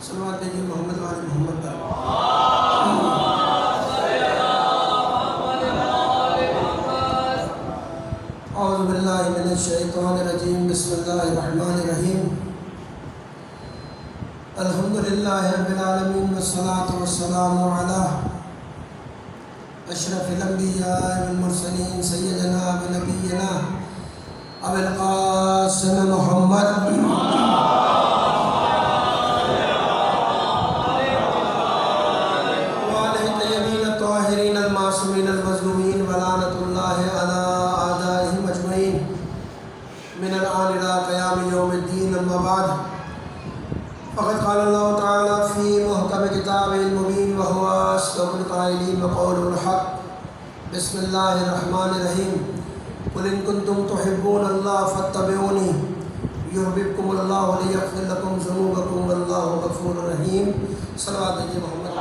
صلوات بھیجیے محمد والے محمد پر۔ اعوذ باللہ من الشیطان الرجیم، بسم اللہ الرحمن الرحیم۔ الحمدللہ رب العالمین والصلاة والسلام علی اشرف الانبیاء والمرسلین سیدنا و نبینا ابی القاسم محمد المعصومین المظلومین ولعنۃ اللہ علی اعدائہم اجمعین من الآن الی قیام یوم الدین، اما بعد فقد قال اللہ تعالی فی محکم کتابہ المبین وہو اصدق القائلین وقولہ الحق۔ بسم اللہ الرحمن الرحیم۔ قل ان کنتم تحبون اللہ فاتبعونی یحببکم اللہ ولیغفر لکم ذنوبکم واللہ غفور رحیم۔ صلوات بھیجیے محمد۔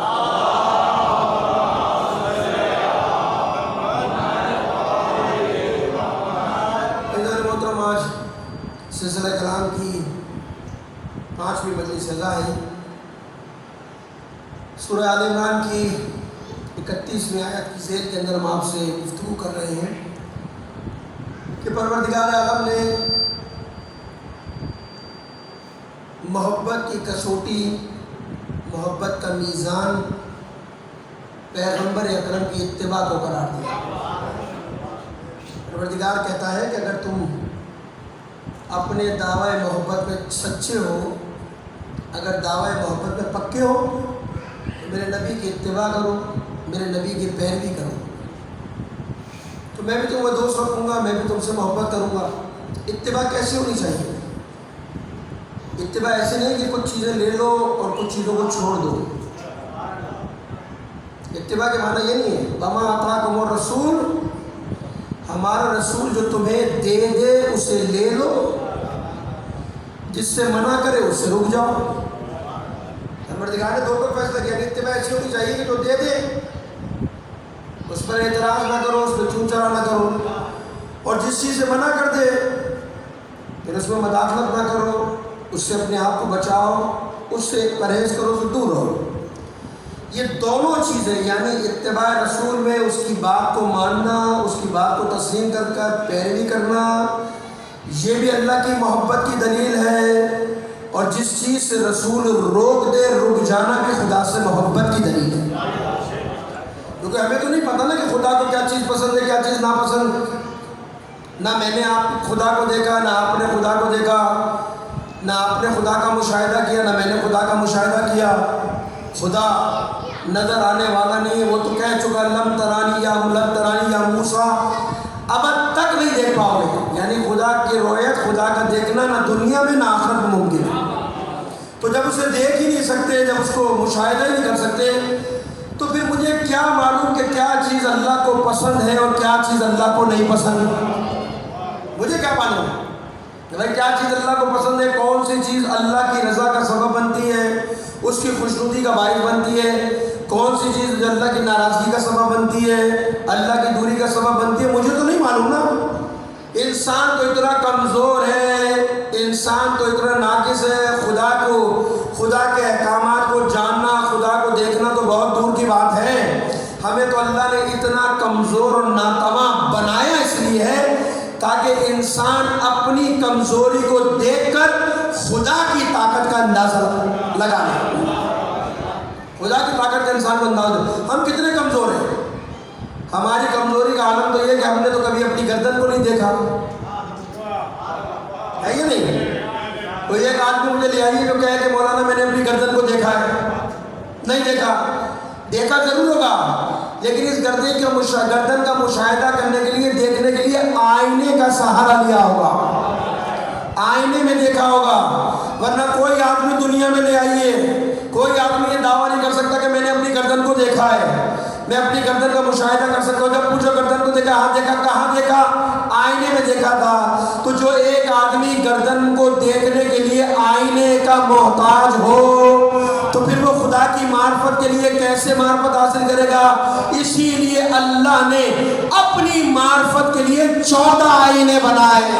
سلسلہ کلام کی 5ویں مجلس ہے۔ سورہ آل عمران کی 31ویں آیت کی ذیل کے اندر ہم آپ سے گفتگو کر رہے ہیں کہ پروردگار عالم نے محبت کی کسوٹی، محبت کا میزان پیغمبر اکرم کی اتباع کو قرار دیا۔ پروردگار کہتا ہے کہ اگر تم اپنے دعوی محبت میں سچے ہو، اگر دعوی محبت میں پکے ہو تو میرے نبی کی اتباع کرو، میرے نبی کی پیروی کرو، تو میں بھی تمہیں دوست رکھوں گا، میں بھی تم سے محبت کروں گا۔ اتباع کیسے ہونی چاہیے؟ اتباع ایسے نہیں کہ کچھ چیزیں لے لو اور کچھ چیزوں کو چھوڑ دو۔ اتباع کے معنی یہ نہیں ہے وَمَا آتَاكُمُ الرَّسُولُ، ہمارا رسول جو تمہیں دے دے اسے لے لو، جس سے منع کرے اس سے رک جاؤ۔ پروردگار نے دو پر فیصلہ کیا کہ اتباع ایسی ہونی چاہیے کہ جو دے دے اس پر اعتراض نہ کرو، اس پر چون چرا نہ کرو، اور جس چیز سے منع کر دے پھر اس میں مداخلت نہ کرو، اس سے اپنے آپ کو بچاؤ، اس سے پرہیز کرو، اس سے دور رہو۔ یہ دونوں چیزیں یعنی اتباع رسول میں اس کی بات کو ماننا، اس کی بات کو تسلیم کر کر پیروی کرنا، یہ بھی اللہ کی محبت کی دلیل ہے، اور جس چیز سے رسول روک دے رک جانا بھی خدا سے محبت کی دلیل ہے۔ کیونکہ ہمیں تو نہیں پتہ نا کہ خدا کو کیا چیز پسند ہے، کیا چیز ناپسند۔ نہ میں نے آپ خدا کو دیکھا، نہ آپ نے خدا کو دیکھا، نہ آپ نے خدا کا مشاہدہ کیا، نہ میں نے خدا کا مشاہدہ کیا۔ خدا نظر آنے والا نہیں ہے، وہ تو کہہ چکا لم ترانی یا موسیٰ، ابد تک نہیں دیکھ پاؤ گے۔ یعنی خدا کی رؤیت، خدا کا دیکھنا نہ دنیا میں نہ آخرت میں ممکن ہے۔ تو جب اسے دیکھ ہی نہیں سکتے، جب اس کو مشاہدہ ہی نہیں کر سکتے، تو پھر مجھے کیا معلوم کہ کیا چیز اللہ کو پسند ہے اور کیا چیز اللہ کو نہیں پسند؟ مجھے کیا معلوم کہ بھائی کیا چیز اللہ کو پسند ہے، کون سی چیز اللہ کی رضا کا سبب بنتی ہے، اس کی خوشنودی کا باعث بنتی ہے، کون سی چیز جو اللہ کی ناراضگی کا سبب بنتی ہے، اللہ کی دوری کا سبب بنتی ہے، مجھے تو نہیں معلوم نا۔ انسان تو اتنا کمزور ہے، انسان تو اتنا ناقص ہے، خدا کو، خدا کے احکامات کو جاننا، خدا کو دیکھنا تو بہت دور کی بات ہے۔ ہمیں تو اللہ نے اتنا کمزور اور ناتواں بنایا اس لیے ہے تاکہ انسان اپنی کمزوری کو دیکھ کر خدا کی طاقت کا اندازہ لگا لے۔ خدا کی طاقت کا انسان کو اندازہ دے۔ ہم کتنے کمزور ہیں؟ ہماری کمزوری کا عالم تو یہ کہ ہم نے تو کبھی اپنی گردن کو نہیں دیکھا ہے یا نہیں؟ کوئی ایک آدمی مجھے لے آئیے جو کہے کہ مولانا میں نے اپنی گردن کو دیکھا ہے، نہیں دیکھا۔ دیکھا ضرور ہوگا، لیکن اس گردن کا مشاہدہ کرنے کے لیے، دیکھنے کے لیے آئینے کا سہارا لیا ہوگا، آئینے میں دیکھا ہوگا، ورنہ کوئی آدمی دنیا میں لے آئیے، کوئی آدمی یہ دعویٰ نہیں کر سکتا کہ میں نے اپنی گردن کو دیکھا ہے، میں اپنی گردن کا مشاہدہ کر سکتا ہوں۔ جب پوچھو گردن کو دیکھا، ہاں دیکھا، کہاں دیکھا؟ آئینے میں دیکھا تھا۔ تو جو ایک آدمی گردن کو دیکھنے کے لیے آئینے کا محتاج ہو تو پھر وہ خدا کی معرفت کے لیے کیسے معرفت حاصل کرے گا؟ اسی لیے اللہ نے اپنی معرفت کے لیے 14 آئینے بنائے۔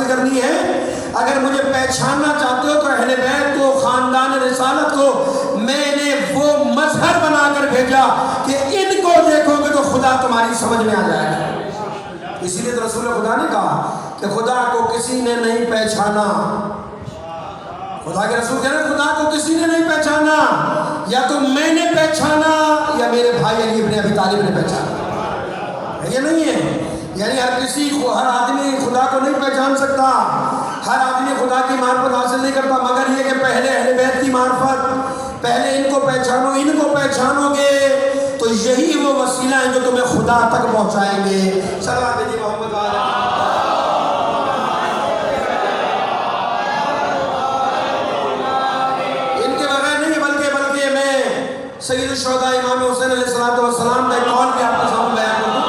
کرنی ہے؟ اگر مجھے پہچاننا چاہتے ہو تو اہل بیت کو، خاندان رسالت کو میں نے وہ مظہر بنا کر بھیجا کہ ان کو دیکھو گے تو خدا تمہاری سمجھ میں آ جائے گا۔ اسی لیے تو رسول خدا نے کہا کہ خدا کو کسی نے نہیں پہچانا، خدا کے رسول کہہ رہے ہیں خدا کو کسی نے نہیں پہچانا، یا تو میں نے پہچانا یا میرے بھائی علی ابن ابی طالب نے پہچانا۔ یہ نہیں ہے یعنی ہر آدمی خدا کو نہیں پہچان سکتا، ہر آدمی خدا کی معرفت حاصل نہیں کرتا، مگر یہ کہ پہلے اہل بیت کی معرفت، پہلے ان کو پہچانو، ان کو پہچانو گے تو یہی وہ وسیلہ ہیں جو تمہیں خدا تک پہنچائیں گے۔ صلوات بھیجیے محمد والے۔ ان کے بغیر نہیں بلکہ میں سید الشہداء امام حسین علیہ السلام کا ایک قول بھی آپ کے سامنے بیان کروں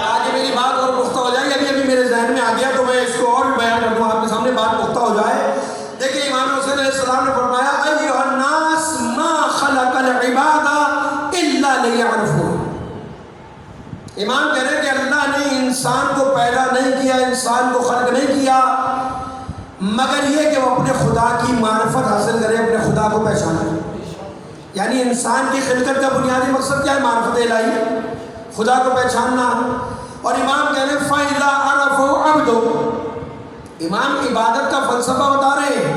تاکہ میری بات اور پختہ ہو جائے۔ ابھی میرے ذہن میں آ گیا تو میں اس کو اور بھی بیان کر دوں، آپ کے سامنے بات پختہ ہو جائے۔ دیکھیں امام حسین علیہ السلام نے فرمایا ایھا الناس ما خلق العباد الا لیعرفون۔ امام کہہ رہے ہیں کہ اللہ نے انسان کو پیدا نہیں کیا، انسان کو خلق نہیں کیا مگر یہ کہ وہ اپنے خدا کی معرفت حاصل کرے، اپنے خدا کو پہچانے۔ یعنی انسان کی خلقت کا بنیادی مقصد کیا ہے؟ معرفت الہی، خدا کو پہچاننا۔ اور امام کہہ رہے ہیں فَإِذَا عَرَفُوا عَبْدُ، امام عبادت کا فلسفہ بتا رہے ہیں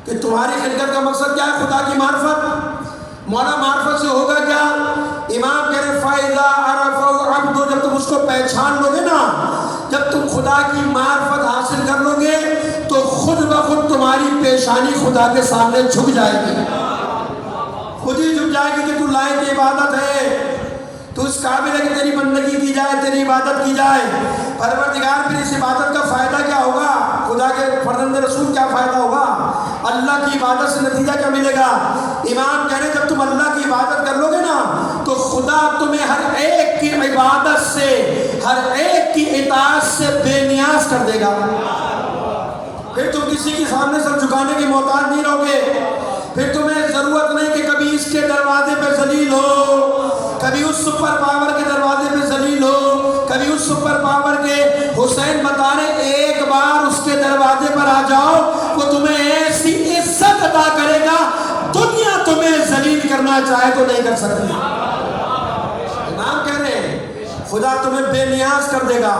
کہ تمہاری خلقت کا مقصد کیا ہے؟ خدا کی معرفت۔ مولا معرفت سے ہوگا کیا؟ امام کہہ رہے ہیں فَإِذَا عَرَفُوا عَبْدُ، جب تم اس کو پہچان لو گے نا، جب تم خدا کی معرفت حاصل کر لو گے تو خود بخود تمہاری پیشانی خدا کے سامنے جھک جائے گی، خود ہی جھک جائے گی کہ تو لائق عبادت ہے، تو اس قابل ہے کہ تیری بندگی کی جائے، تیری عبادت کی جائے۔ پروردگار پھر اس عبادت کا فائدہ کیا ہوگا؟ خدا کے فرزند رسول کیا فائدہ ہوگا؟ اللہ کی عبادت سے نتیجہ کیا ملے گا؟ امام کہہ رہے ہیں جب تم اللہ کی عبادت کر لو گے نا تو خدا تمہیں ہر ایک کی عبادت سے، ہر ایک کی اطاعت سے بے نیاز کر دے گا۔ پھر تم کسی کے سامنے سر جھکانے کے محتاج نہیں رہو گے، پھر تمہیں ضرورت نہیں کہ کبھی اس کے دروازے پہ ذلیل ہو، کبھی اس سپر پاور کے دروازے پہ ذلیل ہو، کبھی اس سپر پاور کے حسین بتا رہے ایک بار اس کے دروازے پر آ جاؤ وہ تمہیں ایسی عزت عطا کرے گا دنیا تمہیں ذلیل کرنا چاہے تو نہیں کر سکتی۔ امام کہہ رہے ہیں خدا تمہیں بے نیاز کر دے گا،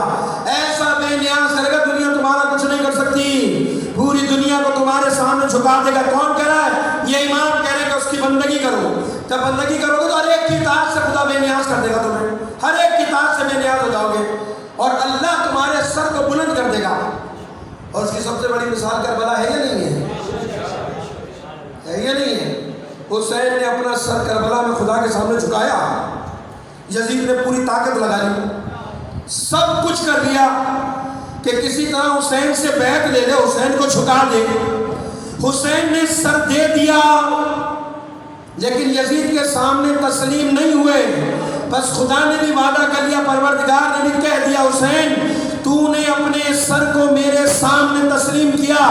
ایسا بے نیاز کرے گا دنیا تمہارا کچھ نہیں کر سکتی، پوری دنیا کو تمہارے سامنے جھکا دے گا۔ کون کہہ رہا ہے؟ یہ امام کہہ رہے ہیں کہ اس کی بندگی کرو، جب بندگی کرو گے تو ہر ایک کی اطاعت سے خدا بے نیاز کر دے گا، تمہیں ہر ایک کی اطاعت سے بے نیاز ہو جاؤ گے اور اللہ تمہارے سر کو بلند کر دے گا۔ اور اس کی سب سے بڑی مثال کربلا ہے یا نہیں ہے؟ ہے یا نہیں ہے؟ حسین نے اپنا سر کربلا میں خدا کے سامنے جھکایا، یزید نے پوری طاقت لگا لی، سب کچھ کر دیا کہ کسی طرح حسین سے بیعت لے لے، حسین کو جھکا دے۔ حسین نے سر دے دیا لیکن یزید کے سامنے تسلیم نہیں ہوئے، بس خدا نے بھی وعدہ کر لیا، پروردگار نے بھی کہہ دیا حسین تو نے اپنے سر کو میرے سامنے تسلیم کیا،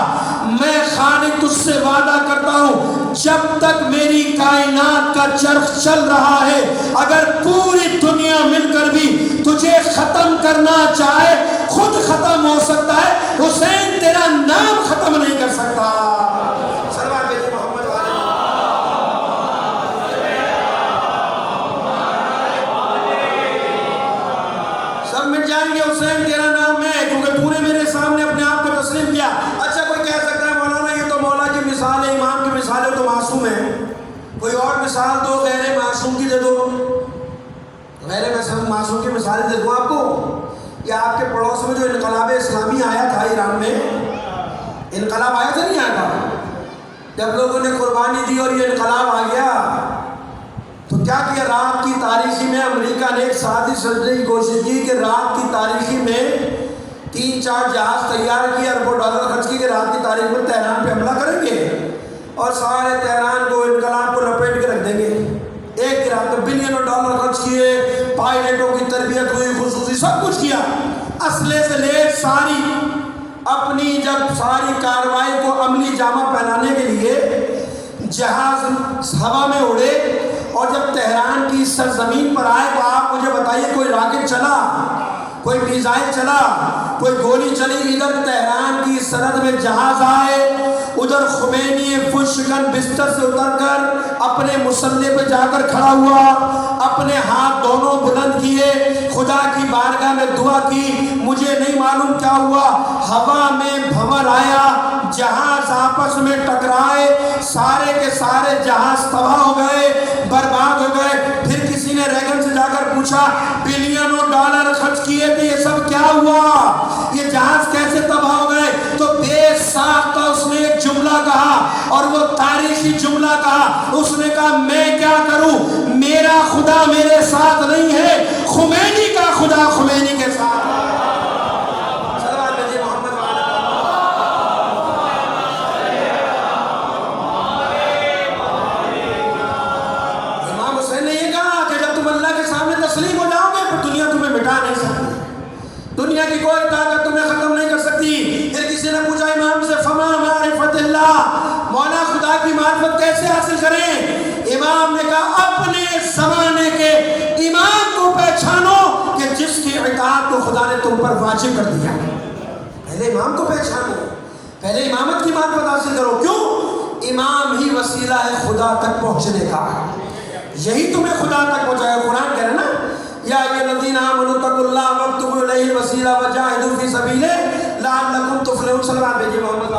میں خالق تجھ سے وعدہ کرتا ہوں جب تک میری کائنات کا چرخ چل رہا ہے اگر پوری دنیا مل کر بھی تجھے ختم کرنا چاہے خود ختم ہو سکتا ہے، حسین تیرا نام ختم نہیں کر سکتا۔ جائیں گے حسین تیرا نام ہے کیونکہ تو نے میرے سامنے اپنے آپ کو تسلیم کیا۔ اچھا کوئی کہہ سکتا ہے مولانا یہ تو مولا کی مثال ہے، امام کی مثال ہے تو معصوم ہے، کوئی اور مثال دو غیر معصوم کی دے دو، غیر معصوم کی مثال دے دو آپ کو۔ یا آپ کے پڑوس میں جو انقلاب اسلامی آیا تھا ایران میں، انقلاب آیا تھا نہیں آیا تھا؟ جب لوگوں نے قربانی دی اور یہ انقلاب آ گیا تو کیا کیا؟ رات کی تاریخی میں امریکہ نے ایک ساتھی سرجنے کی کوشش کی کہ رات کی تاریخی میں 3-4 جہاز تیار کیے، اربوں ڈالر خرچ کی کہ رات کی تاریخ میں تہران پہ حملہ کریں گے اور سارے تہران کو انقلاب کو لپیٹ کے رکھ دیں گے۔ ایک رات میں بلینوں ڈالر خرچ کیے، پائلٹوں کی تربیت ہوئی، خصوصی سب کچھ کیا، اسلحے سے لے ساری اپنی جب ساری کارروائی کو عملی جامہ پہنانے کے لیے جہاز ہوا میں اڑے اور جب تہران کی سرزمین پر آئے تو آپ مجھے بتائیے کوئی راکٹ چلا؟ کوئی میزائل چلا، کوئی گولی چلی، ادھر تہران کی سرحد میں جہاز آئے، ادھر خمینی پشکن بستر سے اتر کر اپنے مسلح پہ جا کر کھڑا ہوا، اپنے ہاتھ دونوں بلند کیے، خدا کی بارگاہ میں دعا کی، مجھے نہیں معلوم کیا ہوا، ہوا میں بھنور آیا، جہاز آپس میں ٹکرائے، سارے کے سارے جہاز تباہ ہو گئے، برباد ہو گئے۔ پھر کسی نے ریگن سے جا کر پوچھا، بلینوں ڈالر خرچ کیے تھے، یہ سب کیا ہوا، یہ جہاز کیسے تباہ ہو گئے؟ تو بے ساختہ اس نے ایک جملہ کہا، اور وہ تاریخی جملہ کہا، اس نے کہا میں کیا کروں، میرا خدا میرے ساتھ نہیں ہے، خمینی کا خدا خمینی کے ساتھ ہے۔ امام حسین نے یہ کہا کہ جب تم اللہ کے سامنے تسلیم ہو جاؤ گے پھر دنیا تمہیں مٹا نہیں سکتی، دنیا کی کوئی طاقت تمہیں ختم نہیں کر سکتی۔ پھر کسی نے پوچھا امام سے، فما معرفت اللہ، مولا خدا کی معرفت کیسے حاصل کریں؟ امام نے کہا اپنے زمانے کے امام کو پہچانو کہ جس کی اطاعت کو خدا نے تم پر واجب کر دیا۔ پہلے امام کو پہچانو، پہلے امامت کی معرفت حاصل کرو۔ کیوں؟ امام ہی وسیلہ ہے خدا تک پہنچنے کا، یہی تمہیں خدا تک پہنچائے۔ قرآن کہہ رہے نا، یا ایھا الذین آمنوا اتقوا اللہ وابتغوا الیہ الوسیلہ وجاہدوا فی سبیلہ لعلکم تفلحون۔ صلوات بھیجیے محمد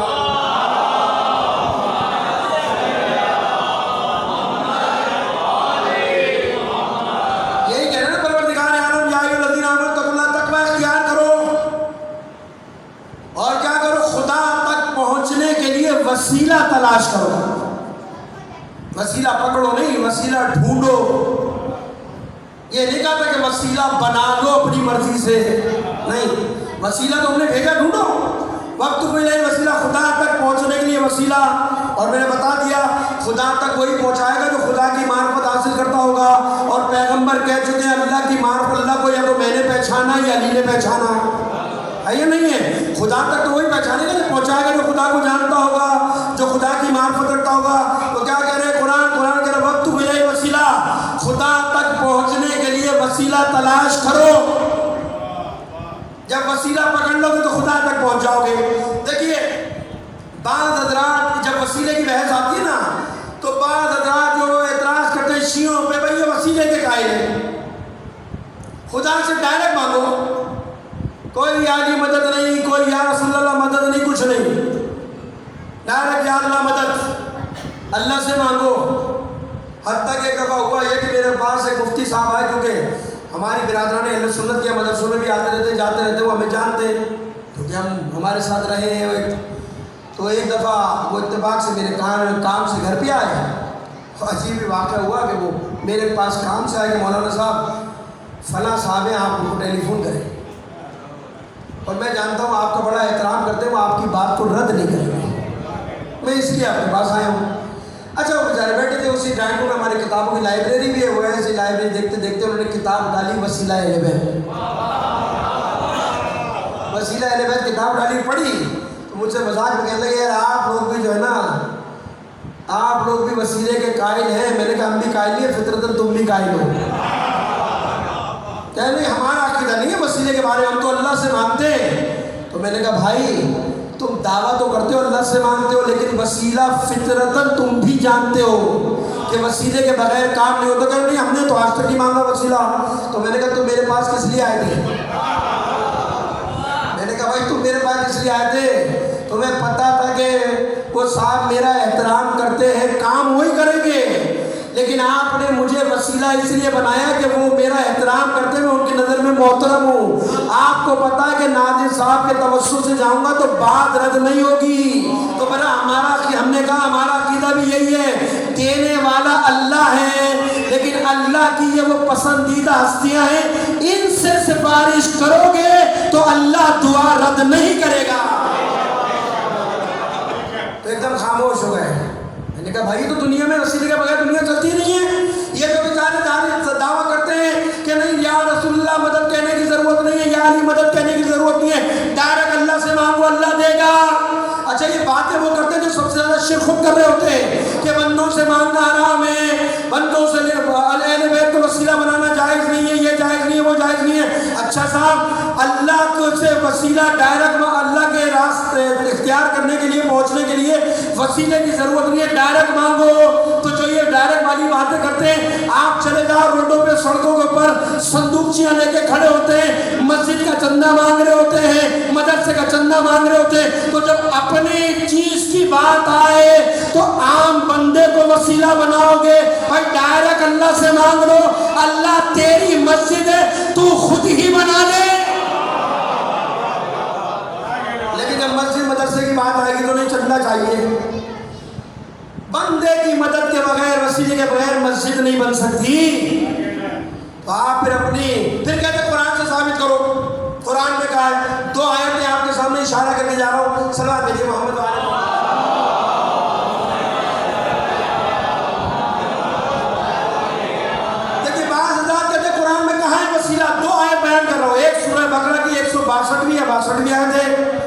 یہی کہہ رہے نا پروردگار عالم، یا ایھا الذین آمنوا اتقوا اللہ، تقوی اختیار کرو اور کیا کرو، خدا تک پہنچنے کے لیے وسیلہ تلاش کرو۔ وسیلہ پکڑو نہیں، وسیلہ ڈھونڈو۔ یہ نہیں کہا تھا کہ وسیلہ بنا لو اپنی مرضی سے، نہیں، وسیلہ تو ہم نے بھیجا، ڈھونڈو۔ وقت کوئی نہیں، وسیلہ خدا تک پہنچنے کے لیے وسیلہ، اور میں نے بتا دیا خدا تک وہی پہنچائے گا جو خدا کی معرفت حاصل کرتا ہوگا، اور پیغمبر کہہ چکے ہیں اللہ کی معرفت، اللہ کو یا تو میں نے پہچانا یا علی نے پہچانا ہے، یہ نہیں ہے، خدا تک تو وہی پہچانے گا جو پہنچائے گا جو خدا کو جانتا ہوگا، جو خدا کی معرفت رکھتا ہوگا۔ تو کیا کہہ رہے ہیں قرآن کہہ رہے وقت ملے وسیلہ، خدا تک پہنچنے کے لیے وسیلہ تلاش کرو۔ جب وسیلہ پکڑ لو گے تو خدا تک پہنچ جاؤ گے۔ دیکھیے بعض حضرات جب وسیلے کی بحث آتی ہے نا تو بعض حضرات جو اعتراض کرتے ہیں شیعوں پہ، بھائی یہ وسیلے کے قائل ہیں، خدا سے ڈائریکٹ مانگو، کوئی یا علی مدد نہیں، کوئی یا رسول اللہ مدد نہیں، کچھ نہیں، ڈائریکٹ یا اللہ مدد، اللہ سے مانگو۔ حتیٰ کہ ایک دفعہ ہوا یہ کہ میرے پاس ایک مفتی صاحب آئے، کیونکہ ہماری برادران اہل سنت کے مدرسوں میں بھی آتے رہتے جاتے رہتے، وہ ہمیں جانتے ہیں کیونکہ ہم ہمارے ساتھ رہے ہیں۔ تو ایک دفعہ وہ اتفاق سے میرے کام سے گھر پہ آئے، عجیب واقعہ ہوا کہ وہ میرے پاس کام سے آئے کہ مولانا صاحب فلاں صاحب ہیں، آپ کو ٹیلی فون کریں، اور میں جانتا ہوں آپ کا بڑا احترام کرتے ہیں، وہ آپ کی بات کو رد نہیں کریں گے، میں اس لیے آپ کے پاس آیا ہوں۔ اچھا وہ بیچارے بیٹھے تھے اسی ڈرائنگ روم میں، ہماری کتابوں کی لائبریری بھی ہے، وہ ایسی لائبریری دیکھتے دیکھتے انہوں نے کتاب ڈالی وسیلہ اہل بیت، وسیلہ اہل بیت کتاب ڈالی، پڑھی تو مجھ سے مذاق میں کہنے لگے یار آپ لوگ بھی جو ہے نا، آپ لوگ بھی وسیلے کے قائل ہیں۔ میں نے کہا ہم بھی قائل ہیں، فطرتاً تم بھی قائل ہو۔ کہنے لگے ہمارا عقیدہ نہیں ہے وسیلے کے بارے میں، ہم تو اللہ سے مانگتے ہیں۔ تو میں نے کہا بھائی تم دعویٰ تو کرتے ہو اللہ سے مانگتے ہو، لیکن وسیلہ فطرتاً تم بھی جانتے ہو کہ وسیلے کے بغیر کام نہیں ہوتا۔ کہ نہیں ہم نے تو آج تک نہیں مانگا وسیلہ۔ تو میں نے کہا تم میرے پاس کس لیے آئے تھے؟ میں نے کہا بھائی تم میرے پاس کس لیے آئے تھے؟ تمہیں پتا تھا کہ وہ صاحب میرا احترام کرتے ہیں، کام وہی کریں گے، لیکن آپ نے مجھے وسیلہ اس لیے بنایا کہ وہ میرا احترام کرتے ہیں، میں ان کی نظر میں محترم ہوں۔ آپ کو پتا ہے کہ ناظر صاحب کے توسط سے جاؤں گا تو بات رد نہیں ہوگی۔ تو ہم نے کہا ہمارا عقیدہ بھی یہی ہے، دینے والا اللہ ہے، لیکن اللہ کی یہ وہ پسندیدہ ہستیاں ہیں، ان سے سفارش کرو گے تو اللہ دعا رد نہیں کرے گا۔ تو ایک دم خاموش ہو گئے۔ میں نے کہا بھائی تو دنیا میں وسیلے کے بغیر دنیا چلتی نہیں ہے۔ یہ جو بیچارے دعویٰ کرتے ہیں کہ نہیں یا رسول اللہ مدد کہنے کی ضرورت نہیں ہے، یا علی مدد کہنے کی ضرورت نہیں ہے، ڈائریکٹ اللہ سے مانگو اللہ دے گا۔ اچھا یہ باتیں وہ کرتے ہیں جو سب سے زیادہ شرک خود کر رہے ہوتے ہیں کہ بندوں سے مانگنا حرام ہے، بندوں سے اہل بیت کو وسیلہ بنانا جائز نہیں ہے، یہ جائز نہیں ہے، وہ جائز نہیں ہے. اچھا صاحب اللہ کو سے وسیلہ ڈائریکٹ اللہ کے راستے اختیار کرنے کے لیے پہنچنے کے لیے وسیلے کی ضرورت نہیں ہے, ڈائریکٹ مانگو. تو جو یہ ڈائریکٹ والی باتیں کرتے ہیں, آپ چلے جاؤ روڈوں پہ سڑکوں کے اوپر صندوقچیاں لے کے کھڑے ہوتے ہیں, مسجد کا چندہ مانگ رہے ہوتے ہیں, مدرسے کا چندہ مانگ رہے ہوتے ہیں. تو جب اپنی چیز کی بات آئے تو عام بندے کو وسیلہ بناؤ گے. بھائی ڈائریکٹ اللہ سے مانگ لو, اللہ تیری مسجد ہے, تو خود ہی بنا لے. لیکن جب مسجد مدرسے کی بات آئے گی تو نہیں چندہ چاہیے. بندے کی مدد کے بغیر, وسیلے کے بغیر مسجد نہیں بن سکتی. تو آپ پھر پھر کہتے ہیں قرآن سے ثابت کرو. قرآن میں کہا ہے, 2 آیتیں آپ کے سامنے اشارہ کرنے جا رہا ہوں. صلوات بھیجیے محمد والے. دیکھیے بعض حضرات کہتے ہیں قرآن میں کہاں ہے وسیلہ. 2 آیت بیان کر رہا ہوں. ایک سورہ بقرہ کی 162ویں یا 62ویں آیت ہے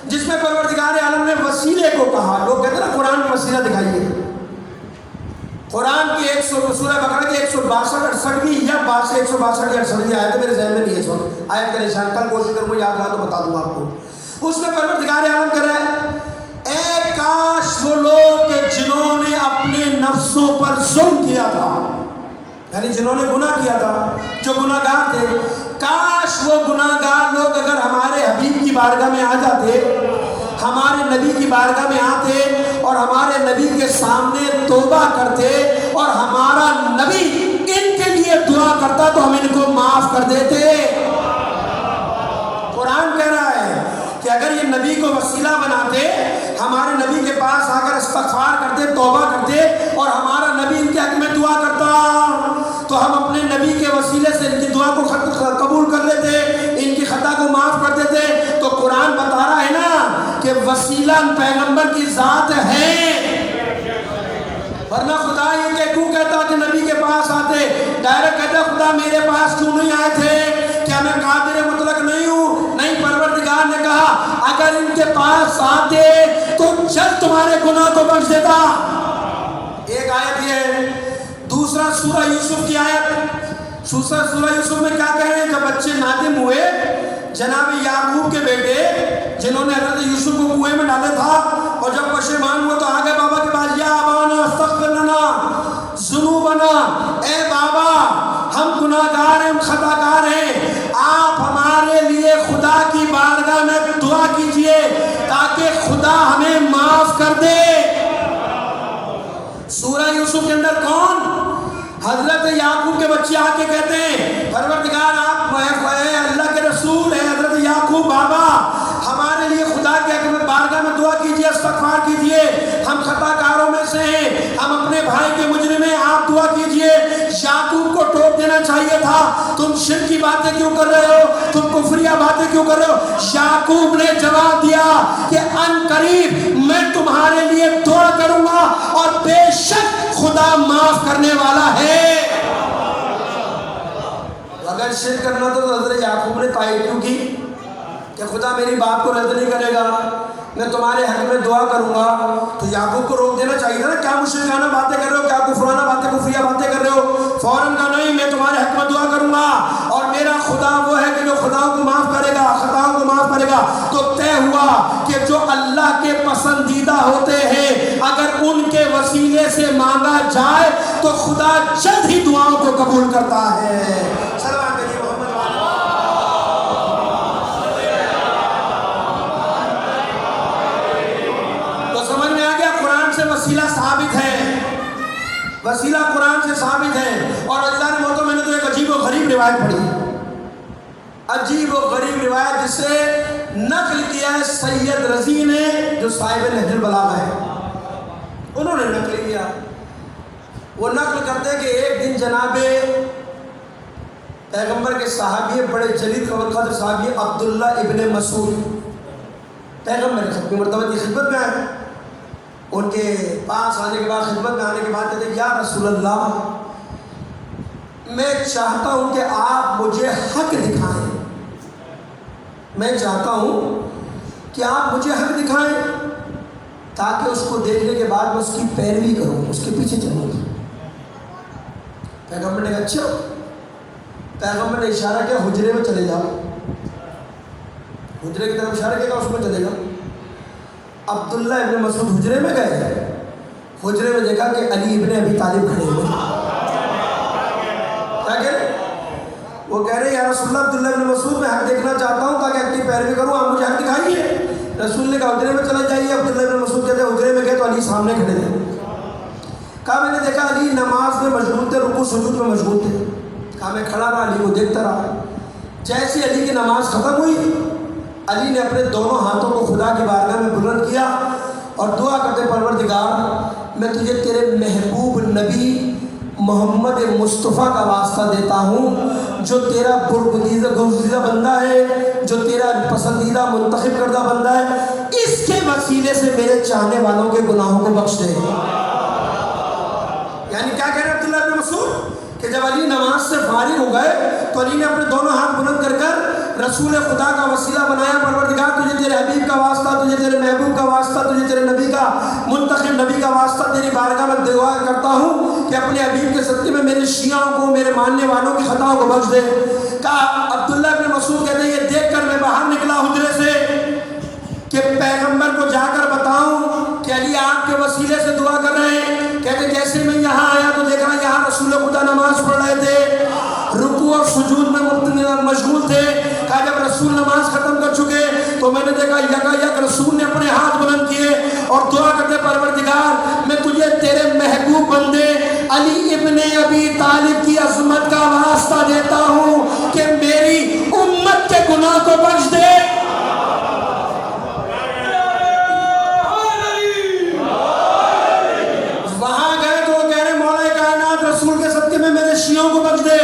جس میں پروردگار عالم نے وسیلے کو کہا. لوگ کہتے ہیں نا قرآن میں وسیلہ دکھائیے. قرآن کی سورہ بقرہ کی 162 یا 162 یا 168 آیت ہے, میرے ذہن میں نہیں ہے اس وقت آیت کا نشان. کل کوشش کروں گا یاد رہا تو بتا دوں گا آپ کو. اس میں پروردگار عالم کر رہا ہے, اے کاش وہ لوگ کہ جنہوں نے اپنے نفسوں پر ظلم کیا تھا, یعنی جنہوں نے گناہ کیا تھا, جو گناہ گار تھے, کاش وہ گناہ گار لوگ اگر ہمارے حبیب کی بارگاہ میں آ جاتے, ہمارے نبی کی بارگاہ میں آتے اور ہمارے نبی کے سامنے توبہ کرتے اور ہمارا نبی ان کے لیے دعا کرتا تو ہم ان کو معاف کر دیتے. قرآن کہہ رہا ہے کہ اگر یہ نبی کو وسیلہ بناتے, ہمارے نبی کے پاس آ کر استغفار کرتے, توبہ کرتے اور ہمارا نبی ان کے حق میں دعا کرتا تو ہم اپنے نبی کے وسیلے سے ان کی دعا کو قبول کر لیتے, ان کی خطا کو معاف کر دیتے. تو قرآن بتا رہا ہے نا کہ وسیلہ پیغمبر کی ذات ہے, ورنہ خدا یہ کیوں کہتا کہ نبی کے پاس آتے, ڈائریکٹ کہتا خدا میرے پاس کیوں نہیں آئے تھے, کیا میں قادر مطلق نہیں ہوں؟ نہیں, پروردگار نے کہا اگر ان کے پاس آتے تو جلد تمہارے گناہ کو بخش دیتا. ایک آیت یہ ہے. دوسرا سورہ یوسف کی آیت, سورہ یوسف میں کیا کہہ رہے ہیں, جب بچے نادم ہوئے, جناب یعقوب کے بیٹے جنہوں نے حضرت یوسف کو کنویں میں ڈالا تھا, اور جب پشیمان ہوئے تو آگے بابا کے پاس, یا ابانا استغفر لنا ذنوبنا, اے بابا ہم گناہ گار ہیں, ہم خطا کار ہیں, آپ ہمارے لیے خدا کی بارگاہ میں دعا کیجئے تاکہ خدا ہمیں معاف کر دے. سورہ یوسف کے اندر کون؟ حضرت یعقوب کے بچے آ کے کہتے ہیں پروردگار آپ اللہ کے رسول ہیں, حضرت یعقوب بابا ہمارے لیے خدا کے حق میں بارگاہ میں دعا کیجئے, استغفار کیجئے, ہم خطا کاروں میں سے ہیں, ہم اپنے بھائی کے مجرم ہیں, آپ دعا کیجئے. یعقوب کو ٹوک دینا چاہیے تھا, تم شرک کی باتیں کیوں کر رہے ہو, تم کفریہ باتیں کیوں کر رہے ہو. یعقوب نے جواب دیا کہ ان قریب میں تمہارے لیے دعا کروں گا اور بے شک خدا معاف کرنے والا ہے. اگر شرک کرنا تو حضرت یعقوب نے تائید کیوں کی کہ خدا میری بات کو رد نہیں کرے گا, میں تمہارے حق میں دعا کروں گا. تو یعقوب کو روک دینا چاہیے تھا نا, کیا مشرکانہ باتیں کر رہے ہو, کیا کفرانہ باتیں, کفریہ باتیں کر رہے ہو. فوراً کہا نہیں, میں تمہارے حق میں دعا کروں گا اور میرا خدا وہ ہے کہ جو خداؤں کو معاف کرے گا, خطاؤں کو معاف کرے گا. تو طے ہوا کہ جو اللہ کے پسندیدہ ہوتے ہیں اگر ان کے وسیلے سے مانگا جائے تو خدا جلد ہی دعاؤں کو قبول کرتا ہے. وسیلہ ثابت ہے, وسیلہ قرآن سے ثابت ہے. اور اللہ نے محترم, میں نے تو ایک عجیب و غریب روایت پڑھی, عجیب و غریب روایت جسے نقل کیا ہے سید رضی نے, جو صاحب نہج البلاغہ ہے, انہوں نے نقل کیا. وہ نقل کرتے کہ ایک دن جناب پیغمبر کے صحابی, بڑے جلیل قدر صحابی عبداللہ ابن مسعود پیغمبر کی مرتبہ کی خدمت میں آئے. ان کے پاس آنے کے بعد, خدمت میں آنے کے بعد کہتے ہیں یا رسول اللہ, میں چاہتا ہوں کہ آپ مجھے حق دکھائیں, میں چاہتا ہوں کہ آپ مجھے حق دکھائیں تاکہ اس کو دیکھنے کے بعد میں اس کی پیروی کروں, اس کے پیچھے چلوں. پیغمبر نے کہا اچھا پیغمبر نے اشارہ کیا حجرے میں چلے جاؤ، حجرے کی طرف اشارہ کیا اس میں چلے جاؤ۔ عبداللہ ابن مسعود حجرے میں گئے، حجرے میں دیکھا کہ علی ابن ابی طالب کھڑے ہوئے، کیا کہہ رہے؟ وہ کہہ رہے یا رسول اللہ عبداللہ ابن مسعود میں حق دیکھنا چاہتا ہوں تاکہ حق کی پیروی کروں، آپ مجھے حق دکھائیے۔ رسول نے کہا حجرے میں چلا جائیے۔ عبداللہ ابن مسعود کہتے ہیں حجرے میں گئے تو علی سامنے کھڑے تھے۔ کہا میں نے دیکھا علی نماز میں مشغول تھے، رکوع سجود میں مشغول تھے۔ کہا میں کھڑا رہا، علی کو دیکھتا رہا۔ جیسی علی کی نماز ختم ہوئی، علی نے اپنے دونوں ہاتھوں کو خدا کی بارگاہ میں بلند کیا اور دعا کرتے پروردگار میں تجھے تیرے محبوب نبی محمد مصطفیٰ کا واسطہ دیتا ہوں جو تیرا برگزیدہ بندہ ہے، جو تیرا پسندیدہ منتخب کردہ بندہ ہے، اس کے وسیلے سے میرے چاہنے والوں کے گناہوں کو بخش دے۔ یعنی کیا کہہ رہے عبداللہ ابن مسعود کہ جب علی نماز سے فارغ ہو گئے تو علی نے اپنے دونوں ہاتھ بلند کر کر رسول خدا کا وسیلہ بنایا، پروردگار تجھے تیرے حبیب کا واسطہ، تجھے تیرے محبوب کا واسطہ، تجھے تیرے نبی کا منتخب نبی کا واسطہ تیری بارگاہ میں دعا کرتا ہوں کہ اپنے حبیب کے صدقے میں میرے شیعوں کو، میرے ماننے والوں کی خطاؤں کو بخش دے۔ کہا عبداللہ ابن مسعود کہتے ہیں یہ دیکھ کر میں باہر نکلا حجرے سے کہ پیغمبر کو جا کر بتاؤں کہ علی آپ کے وسیلے سے دعا کر رہے ہیں۔ کہتے جیسے میں یہاں آیا تو دیکھا یہاں رسول خدا نماز پڑھ رہے تھے، رکوع اور سجود میں مشغول تھے۔ کہا جب رسول نماز ختم کر چکے تو میں نے دیکھا یک رسول نے اپنے ہاتھ بلند کیے اور دعا کرتے پروردگار میں تجھے تیرے محبوب بندے علی ابن ابی طالب کی عظمت کا واسطہ دیتا ہوں کہ میری امت کے گناہ کو بخش دے۔ کو بخش دے۔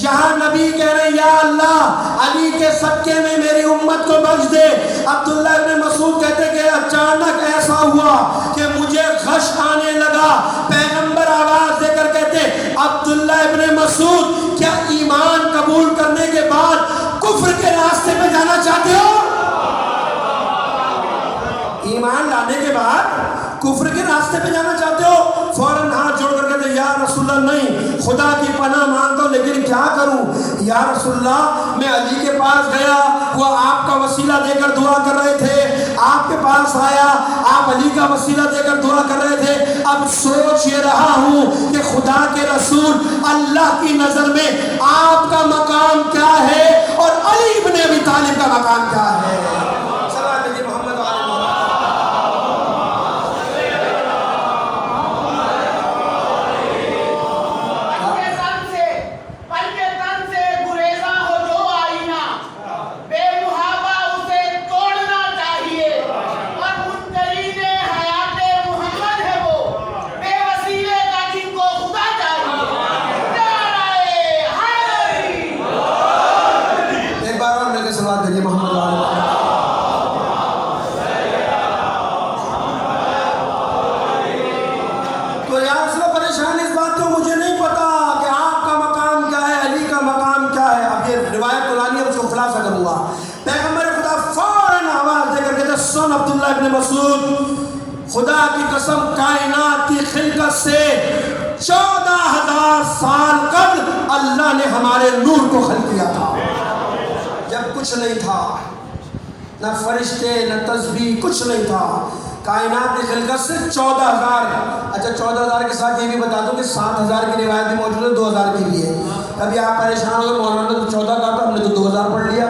یہاں نبی کہہ رہے یا اللہ علی کے صدقے میں میری امت کو بخش دے۔ عبداللہ ابن مسعود کہتے کہ اچانک ایسا ہوا کہ مجھے غش آنے لگا۔ پیغمبر آواز دے کر کہتے عبداللہ ابن مسعود کیا ایمان قبول کرنے کے بعد کفر کے راستے پہ جانا چاہتے ہو؟ ایمان لانے کے بعد کفر کے راستے پہ جانا چاہتے ہو؟ فوراً ہاتھ جوڑ کر کہتے یا رسول اللہ نہیں، خدا کی پناہ مانگتا ہوں لیکن کیا کروں؟ یا رسول اللہ میں علی کے پاس گیا، وہ آپ کا وسیلہ دے کر دعا کر رہے تھے، آپ کے پاس آیا، آپ علی کا وسیلہ دے کر دعا کر رہے تھے۔ اب سوچ یہ رہا ہوں کہ خدا کے رسول اللہ کی نظر میں آپ کا مقام کیا ہے اور علی ابن ابی طالب کا مقام کیا ہے؟ عبداللہ ابن مسعود خدا کی قسم کائنات کی خلقت سے 14,000 سال قبل اللہ نے ہمارے نور کو خلق کیا تھا، جب کچھ نہیں تھا، نہ فرشتے نہ تسبیح، کچھ نہیں تھا۔ کائنات کی خلقت سے 14,000، اچھا 14,000 کے ساتھ یہ بھی بتا دوں کہ 7,000 کی روایت بھی موجود ہے، 2,000 کی بھی ہے۔ کبھی آپ پریشان ہو گئے مولانا نے تو 14 کہا تھا، ہم نے تو 2,000 پڑھ لیا،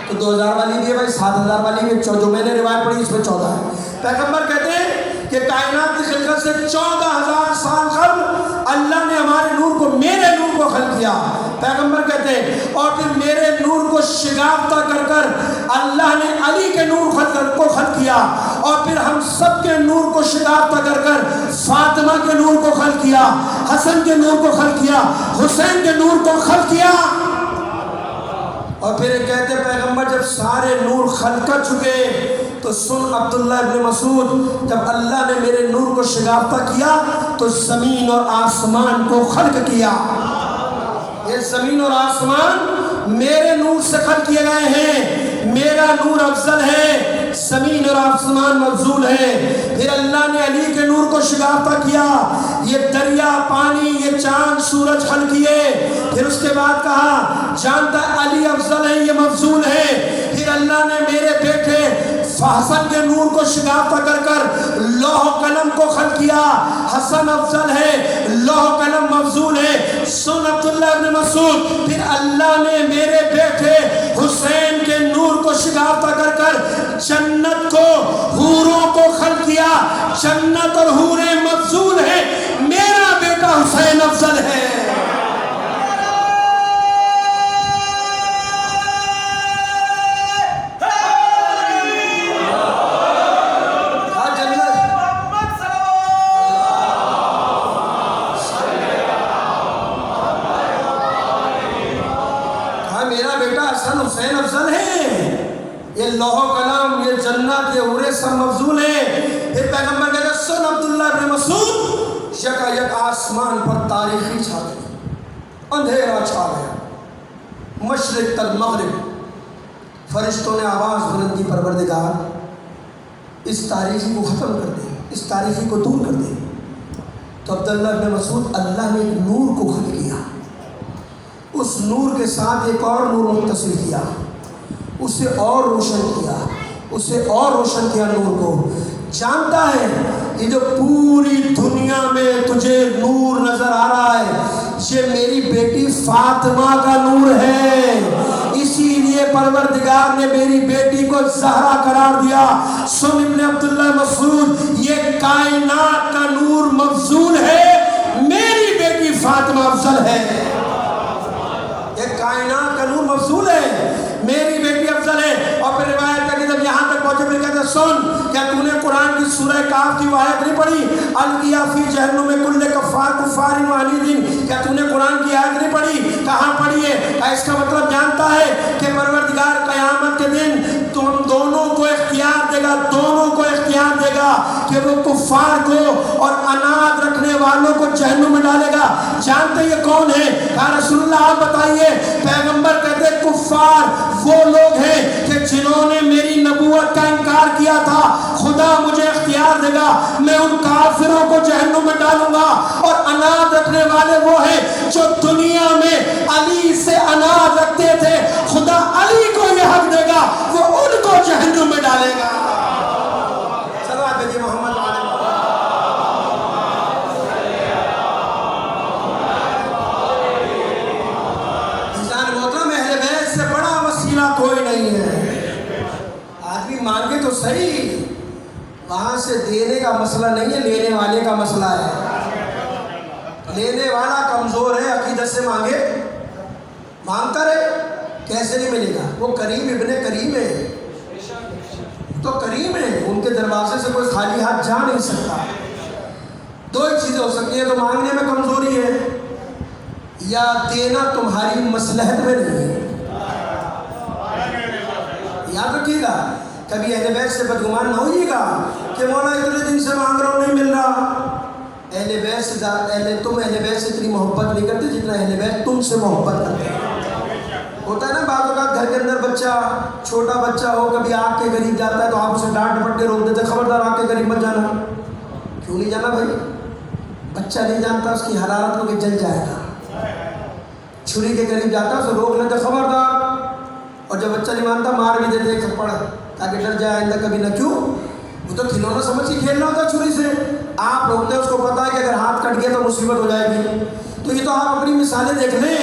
تو 2,000 والی بھی ہے بھائی، 7,000 والی بھی ہے، جو میں نے روایت پڑھی اس میں 14 ہے۔ پیغمبر کہتے ہیں کہ کائنات کی خلقت سے 14,000 سال قبل اللہ نے ہمارے نور کو، میرے نور کو خلق کیا۔ پیغمبر کہتے ہیں اور پھر میرے نور کو شگافتہ کر کر اللہ نے علی کے نور کو خلق کیا، اور پھر ہم سب کے نور کو شگافتہ کر کر فاطمہ کے نور کو خلق کیا، حسن کے نور کو خلق کیا، حسین کے نور کو خلق کیا۔ اور پھر کہتے پیغمبر جب سارے نور خلق کر چکے تو سن عبداللہ ابن مسعود، جب اللہ نے میرے نور کو شگافتہ کیا تو زمین اور آسمان کو خلق کیا۔ یہ زمین اور آسمان میرے نور سے خلق کیے گئے ہیں، میرا نور افضل ہے، زمین اور آسمان مفضول ہے. پھر اللہ نے علی کے نور کو شگافتہ کیا. یہ دریا، پانی، یہ چاند، سورج خلق کیے. پھر اس کے بعد کہا جانتا علی افضل ہے، یہ مفضول ہے. پھر اللہ نے میرے بیٹے حسن کے نور کو شگافتہ کر کر لوح و قلم کو خلق کیا. حسن افضل ہے، لوح و قلم مفضول ہے. سن عبداللہ ابن مسعود، پھر اللہ نے میرے بیٹے حسین کے نور کو شگافتہ کر کر جنت کو، حوروں کو خلق کیا. جنت اور حوریں مفضول ہیں، میرا بیٹا حسین افضل ہے. حسین افضل ہے. یہ لوح و قلم، یہ جنت، یہ حوریں سب مفضول ہیں. پھر پیغمبر کہتے ہیں سن عبداللہ ابن مسعود، یکا یک آسمان پر تاریخی چھا گئی، اندھیرا چھا گیا، مشرق تر مغرب. فرشتوں نے آواز بلند کی پروردگار اس تاریخی کو ختم کر دے، اس تاریخی کو دور کر دے. تو عبداللہ ابن مسعود، اللہ نے ایک نور کو خلق کیا، اس نور کے ساتھ ایک اور نور متصل کیا، اسے اور روشن کیا، اسے اور روشن کیا نور کو. جانتا ہے یہ جو پوری دنیا میں تجھے نور نظر آ رہا ہے، یہ میری بیٹی فاطمہ کا نور ہے. اسی لیے پروردگار نے میری بیٹی کو زہرا قرار دیا. سن ابن عبداللہ مسعود، یہ کائنات کا نور مفضول ہے، میری بیٹی فاطمہ افضل ہے. یہ کائنات کا نور مفضول ہے، میری بیٹی افضل ہے. اور پھر روایت کا کہ جب یہاں تک پہنچے پھر کہتے ہیں سن، کیا تو نے قرآن کی سورہ کاف کی وہ آیت نہیں پڑھی؟ القیا فی جہنم میں کل کفار کفار وعنید. کیا تو نے قرآن کی آیت نہیں پڑھی؟ کہاں پڑھی ہے؟ اس کا مطلب جانتا ہے کہ پروردگار قیامت کے دن تو ہم دونوں کو اختیار دے گا، دونوں کو اختیار دے گا کہ وہ کفار کو اور اناد رکھنے والوں کو جہنم میں ڈالے گا. جانتے یہ کون ہے؟ کہا رسول اللہ آپ بتائیے. پیغمبر کہتے کفار وہ لوگ ہیں کہ جنہوں نے میری نبوت کا انکار کیا تھا. خدا مجھے اختیار دے گا، میں ان کافروں کو جہنم میں ڈالوں گا. اور اناد رکھنے والے وہ ہیں جو دنیا میں علی سے اناد رکھتے تھے، خدا علی کو یہ حق دے گا، وہ ان کو جہنم میں ڈالے گا. صلوات بھیجئے محمد کوئی نہیں ہے. آدمی مانگے تو صحیح، وہاں سے دینے کا مسئلہ نہیں ہے، لینے والے کا مسئلہ ہے. لینے والا کمزور ہے، عقیدت سے مانگے، مانگتا رہے، کیسے نہیں ملے گا؟ وہ کریم ابن کریم ہے، تو کریم ہے، ان کے دروازے سے کوئی خالی ہاتھ جا نہیں سکتا. دو ایک چیزیں ہو سکتی ہیں، تو مانگنے میں کمزوری ہے یا دینا تمہاری مصلحت میں نہیں ہے. یاد رکھیے گا، کبھی اہل بیت سے بدگمان نہ ہوئیے گا کہ مولا اتنے دن سے مانگ رہا ہوں نہیں مل رہا. اہل بیت سے تم اہل بیت سے اتنی محبت نہیں کرتے جتنا اہل بیت تم سے محبت کرتے ہیں. ہوتا ہے نا بعض اوقات گھر کے اندر بچہ، چھوٹا بچہ ہو، کبھی آگ کے قریب جاتا ہے تو آپ اسے ڈانٹ ڈپٹ کے روک دیتے، خبردار آگ کے قریب مت جانا. کیوں نہیں جانا بھائی؟ بچہ نہیں جانتا اس کی حرارت کو کہ جل جائے گا. چھری کے قریب جاتا اسے روک لیتے، خبردار. اور جب بچہ نہیں مانتا مار بھی دیتے ایک تھپڑ تاکہ ڈر جائے آئندہ کبھی نہ. کیوں؟ وہ تو کھلونا سمجھ کے کھیلنا ہوتا چھری سے. آپ روکتے ہیں، اس کو پتا ہے کہ اگر ہاتھ کٹ گیا تو مصیبت ہو جائے گی. تو یہ تو آپ اپنی مثالیں دیکھ لیں.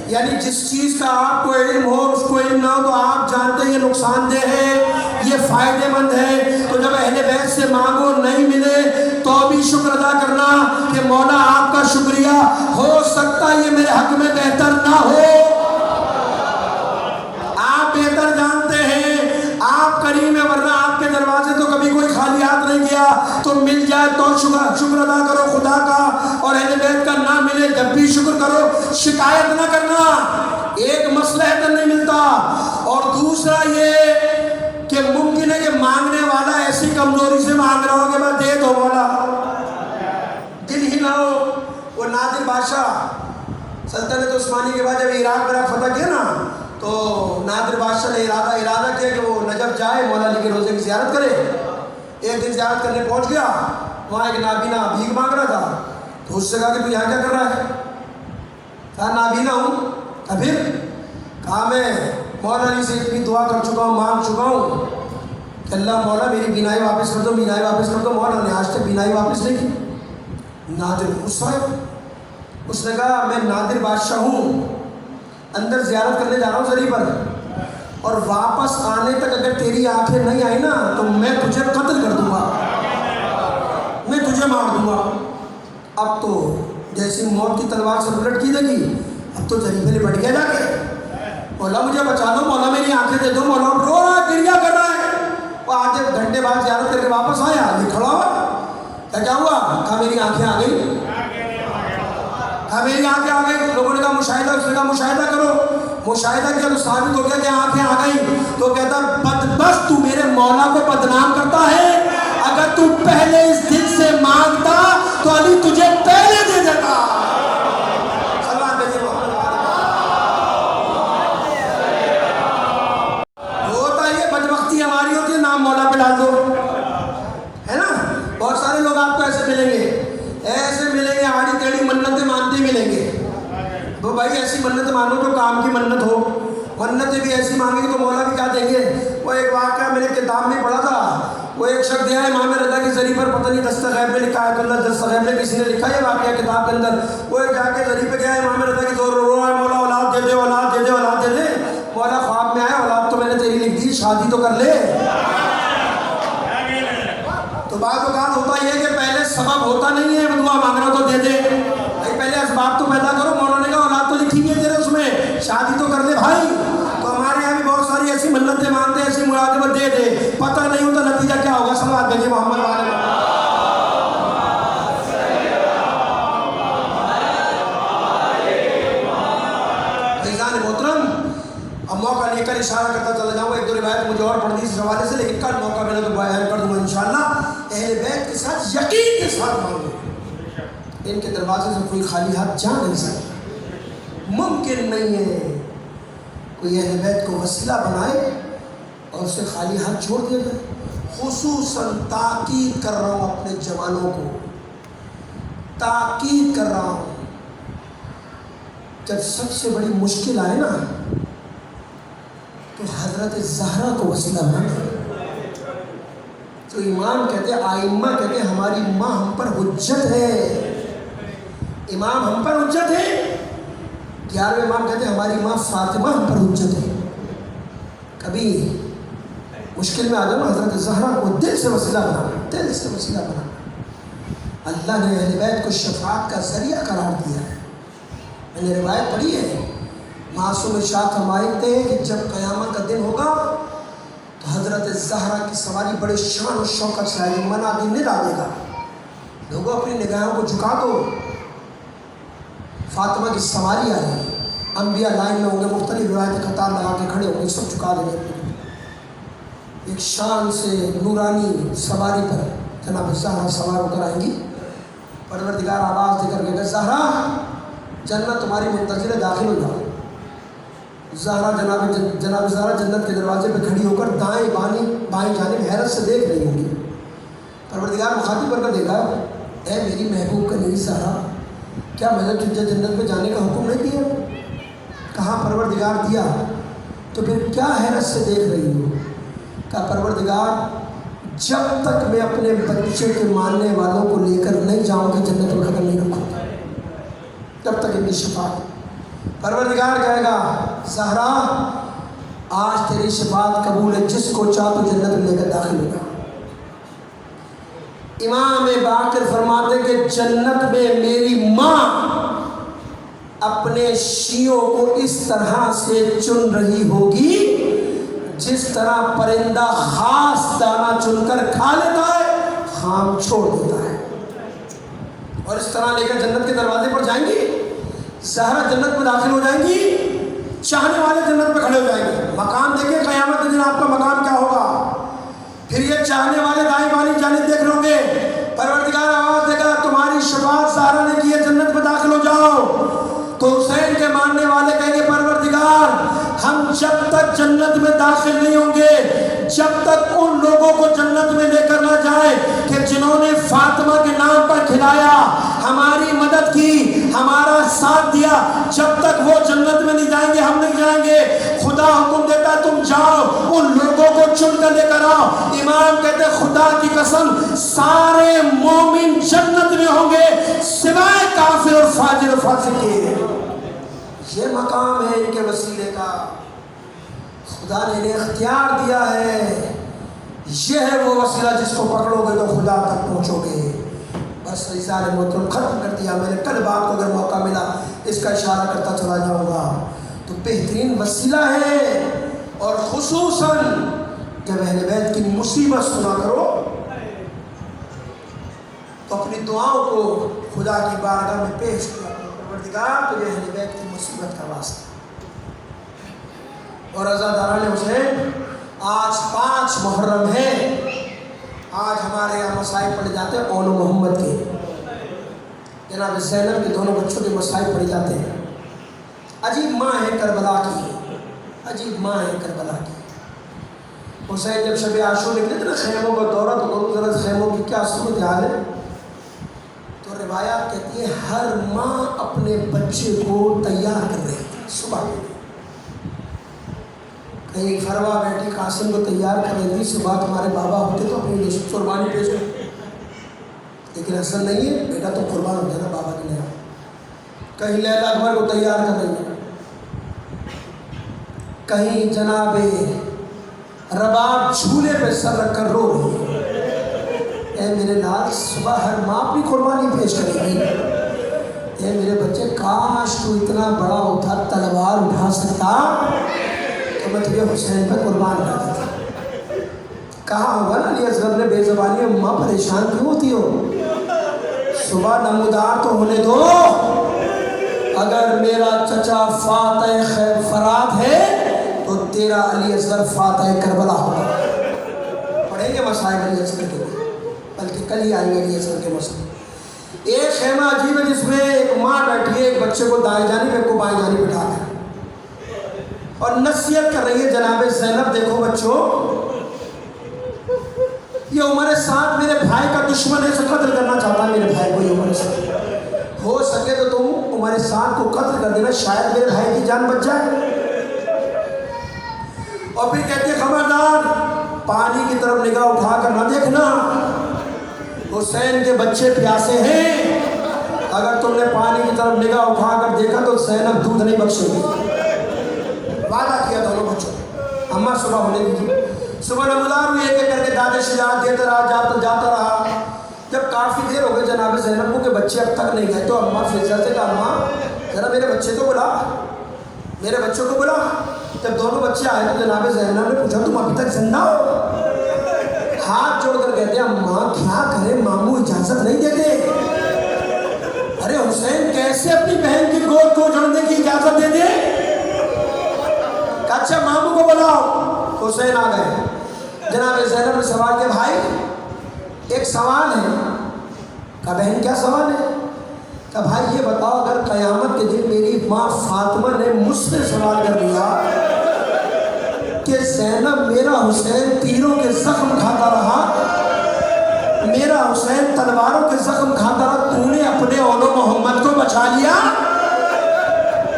یعنی جس چیز کا آپ کو علم ہو اس کو علم نہ ہو تو آپ جانتے ہیں یہ نقصان دہ ہے، یہ فائدے مند ہے. تو جب اہل بیت سے مانگو نہیں ملے تو بھی شکر ادا کرنا کہ مولا آپ کا شکریہ، ہو سکتا ہے یہ میرے حق میں بہتر نہ ہو. آپ بہتر جانتے ہیں، آپ کریم ہیں، ورنہ آپ کے دروازے تو کبھی کوئی خالی ہاتھ نہیں گیا. تو مل جائے تو شکر ادا کرو خدا کا، اور اہل بیت کا نہ ملے جب بھی شکر کرو، شکایت نہ کرنا. ایک مسئلہ ہے نہیں ملتا، اور دوسرا یہ کہ ممکن ہے کہ مانگنے والا ایسی کمزوری سے مانگ رہا ہو کہ بس دے دو مولا، دل ہی نہ ہو. وہ نادر بادشاہ سلطنت عثمانی کے بعد جب عراق فتح کیا نا تو نادر بادشاہ نے ارادہ کیا کہ وہ نجف جائے، مولا علی کے روزے کی زیارت کرے۔ ایک دن زیارت کرنے پہنچ گیا، وہاں ایک نابینا بھیک مانگ رہا تھا، تو اس سے کہا کہ تو یہاں کیا کر رہا ہے؟ کہا نابینا ہوں۔ کہا پھر؟ کہا میں مولا علی سے اتنی دعا کر چکا ہوں، مانگ چکا ہوں کہ اللہ مولا میری بینائی واپس کر دو، بینائی واپس کر دو۔ مولا نے آج تک بینائی واپس نہیں کی۔ نادر غصہ ہے، اس نے کہا میں نادر بادشاہ ہوں، اندر زیارت کرنے جا رہا ہوں زری پر، اور واپس آنے تک اگر تیری آنکھیں نہیں آئی نا تو میں تجھے قتل کر دوں گا، میں تجھے مار دوں گا۔ اب تو جیسی موت کی تلوار سے الٹ کی لگی، اب تو زری پہ لپٹ گیا جا کے، مولا مجھے بچا دو، مولا میری آنکھیں دے دو۔ مولا رو رہا ہے، گریہ کر رہا ہے۔ وہ آدھے گھنٹے بعد زیارت کر کے واپس آیا، یہ کھڑا ہوا، کیا ہوا؟ کہا میری آنکھیں آ گئی، کہا میری آنکھیں آ گئی۔ لوگوں نے کہا مشاہدہ، اس نے کہا مشاہدہ کرو۔ مشاہدہ کیا تو ثابت ہو گیا کہ آنکھیں آ گئی۔ تو کہتا بدبخت تو میرے مولا کو بدنام کرتا ہے، اگر تو پہلے اس دن سے مانگتا تو علی تجھے پہلے دے دیتا۔ ہوتا یہ بدبختی ہماری ہوتی ہے، نام مولا پہ ڈال دو، ہے نا؟ بہت سارے لوگ آپ کو ایسے ملیں گے، ایسے ملیں گے، آڑی ٹیڑھی منتیں مانتے ملیں گے۔ تو بھائی ایسی منت مانو جو کام کی منت ہو، منتیں بھی ایسی مانگیں گے تو مولا بھی کیا دیں گے۔ وہ ایک واقعہ میں نے کتاب میں پڑھا تھا، وہ ایک شخص گیا امام رضا کی زری پر، پتہ نہیں دستغیب میں لکھا ہے، اللہ دستغیب میں کسی نے لکھا ہے یہ واقعہ کتاب کے اندر۔ وہ ایک جا کے زری پہ گیا امام رضا کی زور رو رہا ہے، مولا اولاد دے دے، اولاد دے دے، اولاد دے دے۔ مولا خواب میں آیا، اولاد تو میں نے تیری لکھ دی، شادی تو کر لے۔ تو بعض اوقات ہوتا یہ ہے کہ پہلے سبب ہوتا نہیں ہے، دعا مانگنا تو دے دے، پہلے اسباب تو پیدا کرو۔ مولا نے کہا اولاد تو لکھی ہے تیرے اس میں، شادی تو کر لے بھائی۔ تو ہمارے یہاں بھی بہت ساری ایسی منتیں مانگتے ہیں، ایسی مرادیں دے دے، پتہ نہیں ہوتا نتیجہ کیا ہوگا۔ صلوات بھیجیے محمد والے۔ فیضان محترم، اب موقع لے کر اشارہ کرتا چلا جاؤں، ایک دو روایت مجھے اور پڑھ دی اس حوالے سے، لیکن کل موقع ملے تو بیان کر دوں گا انشاءاللہ۔ اہل بیت کے ساتھ یقین کے ساتھ مانگو، ان کے دروازے سے کوئی خالی ہاتھ جا نہیں سکتا، ممکن نہیں ہے کوئی اہل بیت کو وسیلہ بنائے اور اسے خالی ہاتھ چھوڑ دیا جائے۔ خصوصاً تاکید کر رہا ہوں اپنے جوانوں کو، تاکید کر رہا ہوں، جب سب سے بڑی مشکل آئے نا تو حضرت زہرا کو وسیلہ بنانا۔ تو امام کہتے ہیں، آئمہ کہتے ہیں ہماری ماں ہم پر حجت ہے، امام ہم پر حجت ہے۔ 11ویں امام کہتے ہیں ہماری ماں فاطمہ ہم پر حجت ہے۔ کبھی مشکل میں آ جاؤ حضرت زہرا کو دل سے وسیلہ بنانا، دل سے وسیلہ بنانا۔ اللہ نے اہل بیت کو شفاعت کا ذریعہ قرار دیا ہے۔ میں نے روایت پڑھی ہے، معصوم ارشاد فرماتے ہیں کہ جب قیامت کا دن ہوگا تو حضرت زہرا کی سواری بڑے شان و شوکت سے آئے گی، منادی ندا دے گا، لوگوں اپنی نگاہوں کو جھکا دو، فاطمہ کی سواری آ رہی ہے، انبیاء لائن میں ہوں گے، مختلف روایت قطار لگا کے کھڑے ہوں گے، سب جھکا دیں گے۔ ایک شان سے نورانی سواری پر جناب زہرا سوار ہو کر آئیں گی، پروردگار آواز دے کر کہے گا زہرا جنت تمہاری منتظر ہے، داخل ہو جاؤ۔ زہرا جناب زہرا جنت کے دروازے پہ کھڑی ہو کر دائیں بائیں جانب حیرت سے دیکھ رہی ہوں گی۔ پروردگار مخاطب کر کے دیکھا، اے میری محبوب کنیز زہرا، کیا میں نے تجھے جنت میں جانے کا حکم نہیں دیا؟ کہاں پروردگار دیا، تو پھر کیا حیرت سے دیکھ رہی ہو؟ کہا پروردگار جب تک میں اپنے بچے کے ماننے والوں کو لے کر نہیں جاؤں گا جنت میں قدم نہیں رکھوں گا، تب تک ان کی شفاعت۔ پروردگار کہے گا زہرا آج تیری شفاعت قبول ہے، جس کو چاہ تو جنت میں لے کر داخل ہوگا۔ امام باقر فرماتے کہ جنت میں میری ماں اپنے شیعوں کو اس طرح سے چن رہی ہوگی جس طرح پرندہ خاص دانہ چن کر کھا لیتا ہے، خام چھوڑ دیتا ہے، اور اس طرح لے کر جنت کے دروازے پر جائیں گی۔ زہرا جنت میں داخل ہو جائیں گی، چاہنے والے جنت پہ کھڑے ہو جائیں گے۔ مقام دیکھیں قیامت کے دن آپ کا مقام کیا ہوگا۔ پھر یہ چاہنے والے دائیں بائیں جانب دیکھ رہے ہوں گے، پروردگار آواز دے گا تمہاری شفاعت زہرا نے کی ہے، جنت میں داخل ہو جاؤ۔ تو حسین کے ماننے والے کہیں گے پروردگار ہم جب تک جنت میں داخل نہیں ہوں گے جب تک ان لوگوں کو جنت میں لے کر نہ جائیں کہ جنہوں نے فاطمہ کے نام پر کھلایا، ہماری مدد کی، ہمارا ساتھ دیا، جب تک وہ جنت میں نہیں جائیں گے ہم نہیں جائیں گے۔ خدا حکم دیتا ہے تم جاؤ ان لوگوں کو چن کر لے کر آؤ۔ امام کہتے خدا کی قسم سارے مومن جنت میں ہوں گے سوائے کافر اور فاجر اور فاسق کے۔ یہ مقام ہے ان کے وسیلے کا، خدا نے انہیں اختیار دیا ہے، یہ ہے وہ وسیلہ جس کو پکڑو گے تو خدا تک پہنچو گے۔ بس رسالہ محترم ختم کر دیا میں نے، کل بات کو اگر موقع ملا اس کا اشارہ کرتا چلا جاؤں گا۔ تو بہترین وسیلہ ہے، اور خصوصاً جب اہل بیت کی مصیبت سنا کرو تو اپنی دعاؤں کو خدا کی بارگاہ میں پیش کیا کرو، پروردگار تجھے اہل بیت کی مصیبت کا واسطہ۔ اور عزاداران حسین آج 5 محرم ہے، آج ہمارے یہاں مسائل پڑھے جاتے ہیں اون محمد کے، جناب زینب کے دونوں بچوں کے مسائل پڑھے جاتے ہیں۔ عجیب ماں ہے کربلا کی، عجیب ماں ہے کربلا کی۔ حسین جب شب عاشور نکلے تھے نا خیموں کا دورہ، تو بہت ذرا خیموں کی کیا صورت حال ہے، تو روایات کہتی ہے ہر ماں اپنے بچے کو تیار کر رہی تھی صبح میں۔ کہیں فروا بیٹی قاسم کو تیار کر رہی تھی، صبح تمہارے بابا ہوتے تو اپنی قربانی پیش کرتے، لیکن اصل نہیں ہے، بیٹا تو قربان ہو جانا بابا کے لیے۔ کہیں لیلا اکبر کو تیار کر رہی ہے، کہیں جناب رباب جھولے پہ سر رکھ کر رو رہی ہے۔ اے میرے لال صبح ہر ماں اپنی قربانی پیش کرے گی۔ اے میرے بچے کاش تو اتنا بڑا ہوتا تلوار اٹھا سکتا تو میں تجھے حسین پہ قربان کر دیتا۔ کہا ہوگا نا علی اصغر نے بے زبانی اماں پریشان کیوں ہوتی ہو، صبح نمودار تو ہونے دو، اگر میرا چچا فاتح فرات ہے تو تیرا علی اصغر فاتح کربلا ہوگا۔ پڑھیں گے مسائل علی اصغر کے، بلکہ کل ہی آئیں گے علی اصغر کے مسائل۔ ایک خیمہ عجیب ہے جس میں ایک ماں بیٹھی ہے، ایک بچے کو دائیں جانب ایک کو بائیں جانب بٹھا کر، اور نصیحت کر رہی ہے جناب زینب دیکھو بچوں، یہ عمر سعد میرے بھائی کا دشمن ہے، اسے قتل کرنا چاہتا ہے میرے بھائی کو، یہ عمر سعد ہو سکے تو تم عمر سعد کو قتل کر دینا، شاید میرے بھائی کی جان بچ جائے۔ اور پھر کہتے ہیں خبردار پانی کی طرف نگاہ اٹھا کر نہ دیکھنا، حسین کے بچے پیاسے ہیں، اگر تم نے پانی کی طرف نگاہ اٹھا کر دیکھا تو زینب دودھ نہیں بخشے گی۔ وعدہ کیا دونوں بچوں، اماں صبح ہونے دیجیے۔ صبح نمودار ہوئی ایک ایک کر کے دادے شجاعت دیتا رہا، جاتا رہا۔ جب کافی دیر ہو گئی جناب زینب کو کہ بچے اب تک نہیں گئے، تو اماں فضا سے کہا اماں ذرا میرے بچے کو بلا، میرے بچوں کو بلا۔ جب دونوں بچے آئے تو جناب زینب نے پوچھا تم ابھی تک زندہ ہو؟ ہاتھ جوڑ کر کہتے ہیں اماں کیا کرے، ماموں اجازت نہیں دیتے۔ ارے حسین کیسے اپنی بہن کی گود کو اجڑنے کی اجازت دے دے؟ اچھا ماموں کو بلاؤ۔ حسین آ گئے، جناب زینب نے سوال کیا بھائی ایک سوال ہے۔ کہا بہن کیا سوال ہے؟ کہا بھائی یہ بتاؤ اگر قیامت کے دن میری ماں فاطمہ نے مجھ سے سوال کر دیا کہ زینب میرا حسین تیروں کے زخم کھاتا رہا، میرا حسین تلواروں کے زخم کھاتا رہا، تو نے اپنے اولو محمد کو بچا لیا،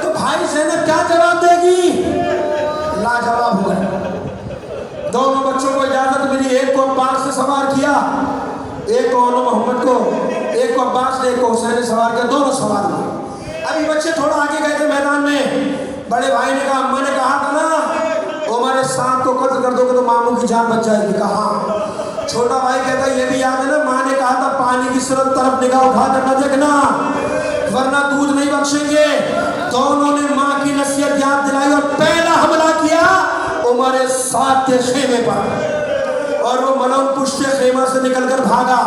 تو بھائی زینب کیا جواب دے گی؟ لاجواب ہو گئے۔ دونوں بچوں کو اجازت ملی، ایک کو عباس نے سوار کیا، ایک کو اولو محمد کو، ایک کو عباس نے ایک کو حسین نے سوار کیا، دونوں سوار ہوئے۔ ابھی بچے تھوڑا آگے گئے تھے میدان میں، بڑے بھائی نے کہا اماں نے کہا تھا نا عمر سعد کو قتل کر دو گے تو ماموں کی جان بچ جائے گی، کہا۔ چھوٹا بھائی کہتا ہے یہ بھی یاد ہے نا ماں نے کہا تھا پانی کی طرف نگاہ اٹھا کر نہ دیکھنا ورنہ دودھ نہیں بخشیں گے۔ دونوں نے ماں کی نصیحت یاد دلائی اور پہلا حملہ کیا عمر سعد کے خیمے پر، اور وہ ملون پشت خیمہ سے نکل کر بھاگا،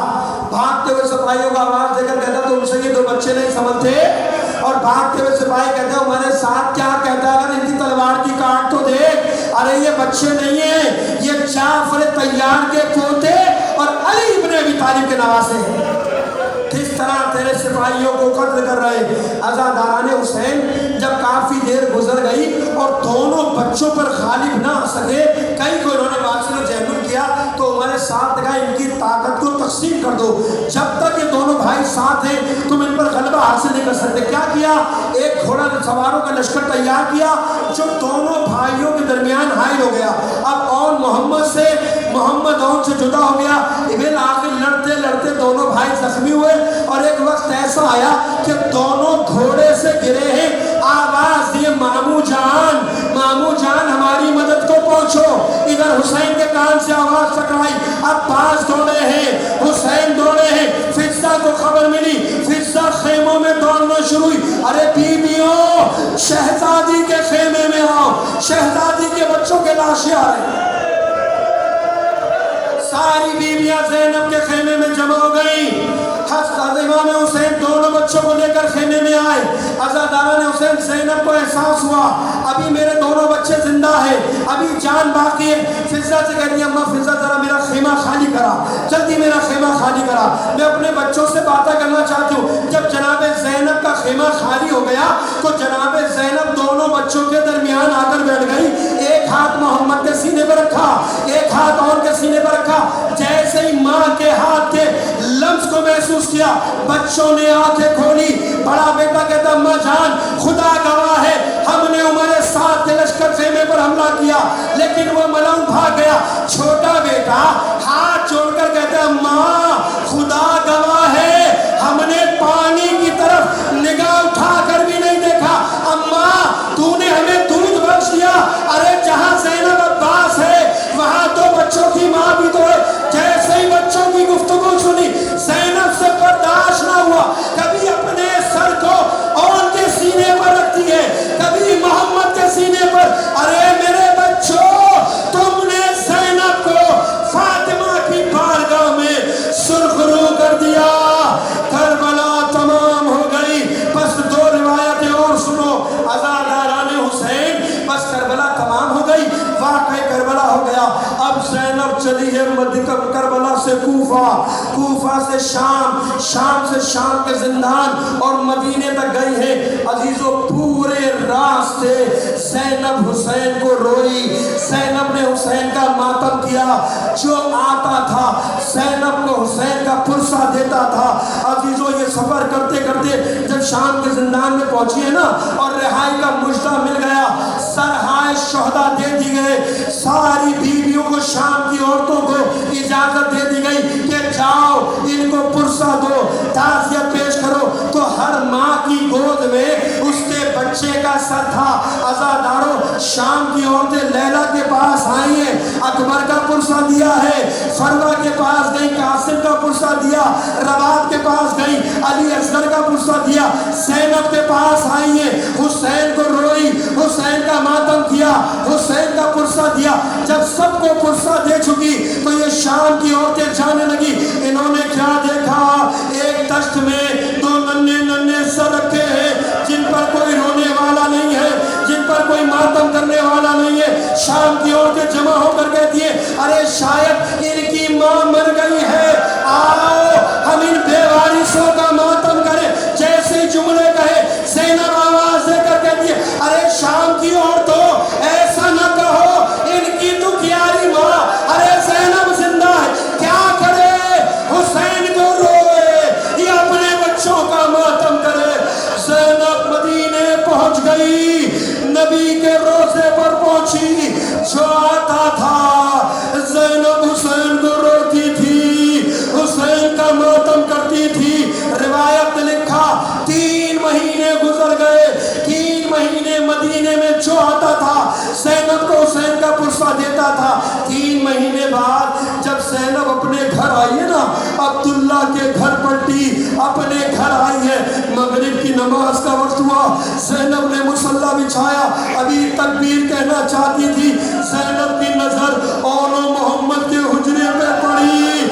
بھاگتے ہوئے سپاہیوں کا آواز دے کر کہتا تم سے یہ دو بچے نہیں سمجھتے، اور بھاگتے ہوئے سپاہی کہتے ہیں عمر سعد کیا کہتا ہے اگر ان کی تلوار کی کاٹ تو دیکھ، ارے یہ بچے نہیں ہیں، یہ جعفر طیار کے پوتے اور علی ابن ابی طالب کے نواسے ہیں، کس طرح تیرے سپاہیوں کو قتل کر رہے۔ عزاداران حسین جب کافی دیر گزر گئی اور دونوں بچوں پر غالب نہ آ سکے، کئی کو انہوں نے واصل و جہنم کیا تو ہمارے ساتھ کہا ان کی طاقت کو تقسیم کر دو، جب تک یہ دونوں بھائی ساتھ ہیں تم ان پر غلبہ حاصل نہیں کر سکتے۔ کیا کیا؟ ایک گھوڑا سواروں کا لشکر تیار کیا جو دونوں بھائیوں کے درمیان حائل ہو گیا۔ اب اون محمد اون سے جدا ہو گیا، بالآخر لڑتے لڑتے دونوں بھائی زخمی ہوئے، اور ایک وقت ایسا آیا کہ دونوں گھوڑے سے گرے ہیں، آواز دیے مامو جان ہماری مدد کو پہنچو۔ ادھر حسین کے کان سے آواز ٹکرائی، عباس دوڑے ہیں، حسین دوڑے ہیں، فضہ کو خبر ملی، فضہ خیموں میں دوڑنا شروع ہوئی، ارے بیویوں شہزادی کے خیمے میں آؤ، شہزادی کے بچوں کے لاشیں آ رہے ہیں۔ ساری بیویاں زینب کے خیمے میں جمع ہو گئیں۔ حضرت امام حسین دونوں بچوں کو لے کر خیمے میں آئے۔ عزادارہ نے حسین زینب کو احساس ہوا ابھی میرے دونوں بچے زندہ ہیں، ابھی جان باقی ہے۔ فضہ سے کہہ دیا اماں فضہ ذرا میرا خیمہ خالی کرا، جلدی میرا خیمہ خالی کرا، میں اپنے بچوں سے باتیں کرنا چاہتی ہوں۔ جب جناب زینب کا خیمہ خالی ہو گیا تو جناب زینب دونوں بچوں کے درمیان آ کر بیٹھ گئی، ایک ہاتھ محمد کے سینے پر رکھا، ایک ہاتھ اور کے سینے پر رکھا۔ جیسے ہی ماں کے ہاتھ کے لمس کو محسوس کیا بچوں نے آنکھیں کھولی۔ بڑا بیٹا کہتا اماں جان خدا گواہ ہے ہم نے عمر سعد کے لشکر خیمے پر حملہ کیا لیکن وہ ملعون بھاگ گیا۔ چھوٹا بیٹا ہاتھ جوڑ کر کہتا اماں خدا گواہ ہے ہم نے پانی کی طرف نگاہ اٹھا کر بھی نہیں دیکھا، اماں تو نے ہمیں دودھ بخش دیا۔ ارے جہاں زینب عباس ہے وہاں دو بچوں کی ماں بھی تو ہے۔ جیسے ہی بچوں کی گفتگو سنی زینب سے برداشت نہ ہوا، کبھی اپنے سر کو اون کے سینے پر رکھتی ہے، کبھی محمد کے سینے پر۔ ارے میرے بچوں تم نے زینب کو فاطمہ کی بارگاہ میں سرخرو کر دیا، کربلا تمام ہو گئی۔ بس دو روایتیں اور سنو، عزاداران حسین بس کربلا تمام ہو گئی، واقعہ کربلا ہو گیا۔ اب زینب چلی ہے کربلا سے کوفہ سے شام سے شام کے زندان اور مدینے تک گئی ہے۔ عزیزو پورے راستے زینب حسین کو روئی، زینب نے حسین کا ماتم کیا، جو آتا تھا زینب کو حسین کا پرسہ دیتا تھا۔ عزیزو یہ سفر کرتے کرتے جب شام کے زندان میں پہنچی ہے نا اور رہائی کا مجدہ مل گیا، سرہائے شہداء دے دی گئے، ساری بیویوں کو شام کی عورتوں کو اجازت دے دی گئی کہ جاؤ ان کو پرسہ دو، تعزیت پیش کرو۔ تو ہر ماں کی گود میں اس کے بچے کا سر تھا۔ عزاداروں شام کی عورتیں لیلا کے پاس آئی ہیں، اکبر کا پرسہ دیا ہے، فروہ کے پاس گئی قاسم کا پرسہ دیا، روات کے پاس گئی علی اصغر کا پرسہ دیا، زینب کے پاس آئی ہیں، حسین کو روئی، حسین کا ماتم کیا، حسین کا پرسہ دیا۔ جب سب کو پرسہ دے چکی تو یہ شام کی عورتیں جانے لگی۔ انہوں نے کیا دیکھا؟ ایک دشت میں دو ننھے سر رکھے ہیں جن پر کوئی رونے والا نہیں ہے، جن پر کوئی ماتم کرنے والا نہیں ہے۔ شام کی عورتیں جمع ہو کر کہتی ہیں ارے شاید ان کی ماں مر گئی ہے، آؤ ہم ان بے وارثوں کا ماتم کریں۔ جیسے جملے کہے زینب آواز دے کر کہتی ہے ارے شام کی عورتوں ایسا نہ کہو، ان کی تو پیاری ماں ارے زینب زندہ ہے، کیا کرے؟ حسین کو روئے یا اپنے بچوں کا ماتم کرے؟ زینب مدینے پہنچ گئی، نبی کے روضے پر پہنچی، جو آتا تھا زینب حسین کو روتی تھی، حسین کا ماتم کرتی تھی۔ روایت نے لکھا 3 مہینے گزر گئے، 3 مہینے مدینے میں جو آتا تھا زینب کو حسین کا پرسہ دیتا تھا۔ 3 مہینے بعد جب زینب اپنے گھر آئی ہے نا، عبداللہ کے گھر پلٹی، اپنے گھر آئی ہے، مغرب کی نماز کا وقت ہوا، زینب نے مصلی بچھایا، ابھی تکبیر کہنا چاہتی تھی، زینب کی نظر اون و محمد کے حجرے پہ پڑی،